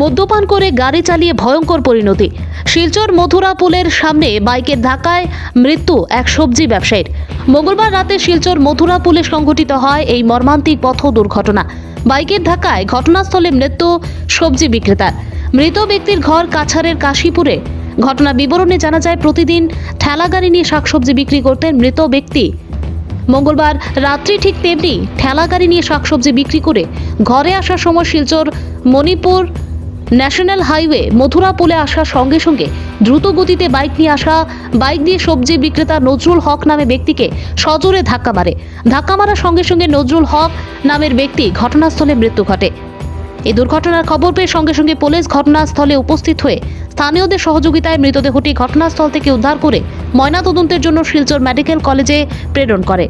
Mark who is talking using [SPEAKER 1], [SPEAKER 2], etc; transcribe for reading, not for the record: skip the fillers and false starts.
[SPEAKER 1] মদ্যপান করে গাড়ি চালিয়ে ভয়ঙ্কর পরিণতি। শিলচর মথুরা পুলের সামনে বাইকের ধাক্কায় মৃত্যু এক সবজি ব্যবসায়ীর। মঙ্গলবার রাতে শিলচর মথুরা পুলে সংঘটিত হয় এই মর্মান্তিক পথ দুর্ঘটনা। বাইকের ধাক্কায় ঘটনাস্থলে মৃত্যু সবজি বিক্রেতার। মৃত ব্যক্তির ঘর কাছাড়ের কাশীপুরে। ঘটনা বিবরণে জানা যায়, প্রতিদিন ঠেলাগাড়ি নিয়ে শাকসবজি বিক্রি করতেন মৃত ব্যক্তি। মঙ্গলবার রাত্রি ঠিক তেমনি ঠেলাগাড়ি নিয়ে শাকসবজি বিক্রি করে ঘরে আসার সময় শিলচর মণিপুর ন্যাশনাল হাইওয়ে মথুরা পুলে আসার সঙ্গে সঙ্গে দ্রুত গতিতে বাইক দিয়ে সবজি বিক্রেতা নজরুল হক নামে ব্যক্তিকে সজোরে ধাক্কা মারে। ধাক্কা মারার সঙ্গে সঙ্গে নজরুল হক নামের ব্যক্তি ঘটনাস্থলে মৃত্যু ঘটে। এই দুর্ঘটনার খবর পেয়ে সঙ্গে সঙ্গে পুলিশ ঘটনাস্থলে উপস্থিত হয়ে স্থানীয়দের সহযোগিতায় মৃতদেহটি ঘটনাস্থল থেকে উদ্ধার করে ময়নাতদন্তের জন্য শিলচর মেডিকেল কলেজে প্রেরণ করে।